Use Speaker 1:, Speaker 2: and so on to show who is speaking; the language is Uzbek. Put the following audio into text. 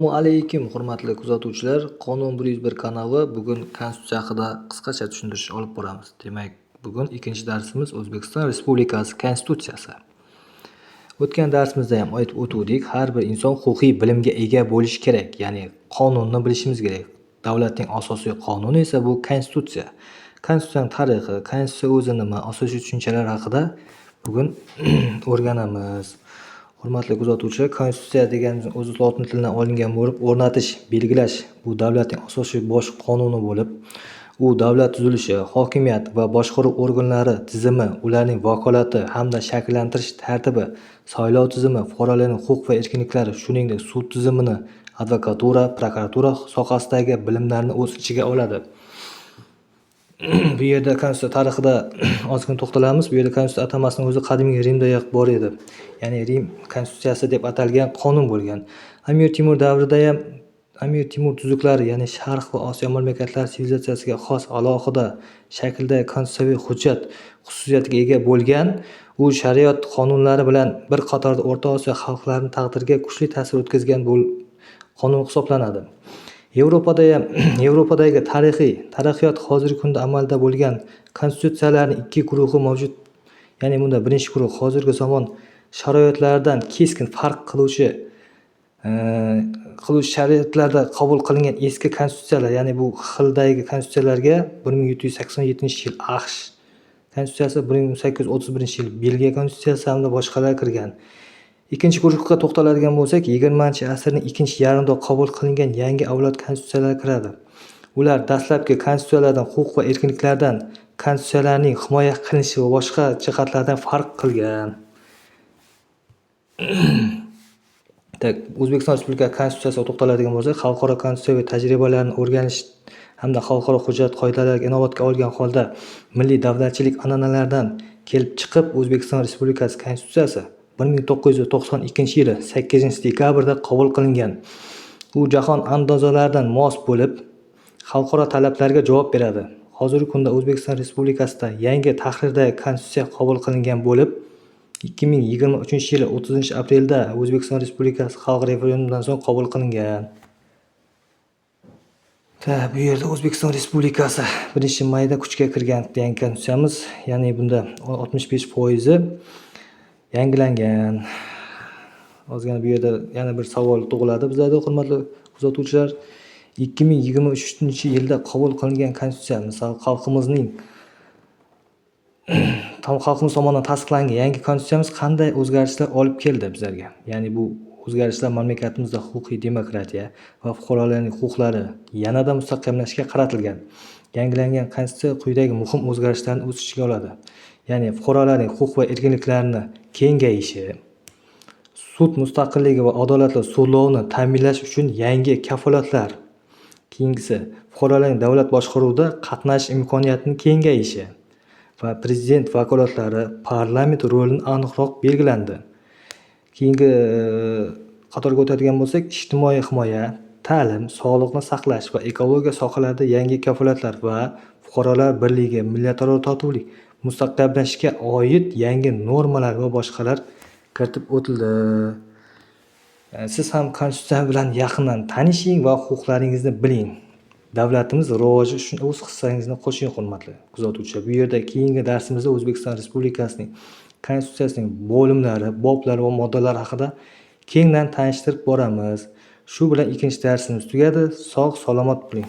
Speaker 1: Assalomu alaykum, hurmatli kuzatuvchilar. Qonun 101 kanali bugun Konstitutsiya haqida qisqacha tushuntirish olib boramiz. Demak, bugun ikkinchi darsimiz O'zbekiston Respublikasi Konstitutsiyasi. O'tgan darsimizda ham aytib o'tdik, har bir inson huquqiy bilimga ega bo'lishi kerak, ya'ni qonunni bilishimiz kerak. Davlatning asosiy qonuni esa bu Konstitutsiya. Konstitutsiyaning tarixi, Konstitutsiya o'zi nima, asosiy tushunchalar haqida bugun o'rganamiz. Hurmatli kuzatuvchilar, Konstitutsiya deganimiz o'zi lotin tilidan olingan bo'lib, o'rnatish, belgilash bu davlatning asosiy bosh qonuni bo'lib, u davlat tuzilishi, hokimiyat va boshqaruv organlari tizimi, ularning vakolati hamda shakllantirish tartibi, saylov tizimi, fuqarolarning huquq va erkinliklari, shuningdek sud tizimini, advokatura, prokuratura sohasidagi bilimlarni o'z ichiga oladi. Bu yerda Konstitutsiya tarixida ozgina to'xtalamiz. Bu yerda Konstitutsiya atamasining o'zi qadimgi Rimdayoq bor edi. Ya'ni Rim Konstitutsiyasi deb atalgan qonun bo'lgan. Amir Temur davrida ham Amir Temur tuzuklari, ya'ni Sharq va Osiyo mamlakatlari sivilizatsiyasiga xos alohida shaklda konstitutsiyaviy hujjat xususiyatiga ega bo'lgan. U shariat qonunlari bilan bir qatorda O'rta Osiyo xalqlarining taqdiriga kuchli ta'sir o'tkazgan qonun hisoblanadi. Yevropadagi taraqqiyot hozirgi kunda amalda bo'lgan konstitutsiyalarning ikki guruhi mavjud. Ya'ni bunda birinchi guruh hozirgi zamon sharoitlaridan keskin farq qiluvchi shariatlarda qabul qilingan eski konstitutsiyalar, ya'ni bu xildagi konstitutsiyalarga 1787-yil AQSh konstitutsiyasi, 1831-yil Belgiya konstitutsiyasi hamda boshqalar kirgan. Ikkinchi guruhga to'xtaladigan bo'lsak, 20-asrning ikkinchi yarmida qabul qilingan yangi avlod konstitutsiyalar kiradi. Ular dastlabki konstitutsiyalardan huquq va erkinliklardan, konstitutsiyalarning himoya qilinishi va boshqa jihatlardan farq qilgan. O'zbekiston Respublikasi Konstitutsiyasiga to'xtaladigan bo'lsak, xalqaro konstitutsiyaviy tajribalarni o'rganish hamda xalqaro hujjat qoidalarga inobatga olgan holda milliy davlatchilik an'analaridan kelib chiqib, O'zbekiston Respublikasi Konstitutsiyasi 1992-yili 8-dekabrda qabul qilingan. U jahon andazalaridan mos bo'lib, xalqaro talablarga javob beradi. Hozirgi kunda O'zbekiston Respublikasida yangi tahrirdagi konstitutsiya qabul qilingan bo'lib, 2023-yili 30-aprelda O'zbekiston Respublikasi xalq referendumidan so'ng qabul qilingan. Bu yerda O'zbekiston Respublikasi 1-mayda kuchga kirgan yangi konstitutsiyamiz, ya'ni bunda 65% yangilangan. Ozgina bu yerda yana bir savol tug'iladi bizlarda, hurmatli kuzatuvchilar. 2023-yilda qabul qilingan konstitutsiya, misol xalqimiz tomonidan tasdiqlangan yangi konstitutsiyamiz qanday o'zgarishlar olib keldi bizlarga? Ya'ni bu o'zgarishlar mamlakatimizda huquqiy demokratiya va fuqarolarning huquqlari yanada mustahkamlashga qaratilgan. Yangilangan konstitutsiya quyidagi muhim o'zgarishlarni o'z ichiga oladi. Ya'ni fuqarolarning huquq va erkinliklarini kengayishi, sud mustaqilligi va adolatli sudlovni ta'minlash uchun yangi kafolatlar. Keyingisi, fuqarolarning davlat boshqaruvida qatnashish imkoniyatining kengayishi va prezident vakolatlari, parlament rolini aniqroq belgilandi. Keyingi qatorga o'tadigan bo'lsak, ijtimoiy himoya, ta'lim, sog'liqni saqlash va ekologiya sohalarida yangi kafolatlar va fuqarolar birligi, millatlararo totuvlik mustahkamlashga oid yangi normalar va boshqalar kiritib o'tildi. Siz ham konstitutsiya bilan yaqindan tanishing va huquqlaringizni biling. Davlatimiz rivoji uchun o'z hissangizni qo'shing, hurmatli kuzatuvchilar. Bu yerda keyingi darsimizda O'zbekiston Respublikasining Konstitutsiyasining bo'limlari, boblari va moddalari haqida kengdan tanishtirib boramiz. Shu bilan ikkinchi darsimiz tugadi. Sog', salomat bo'ling.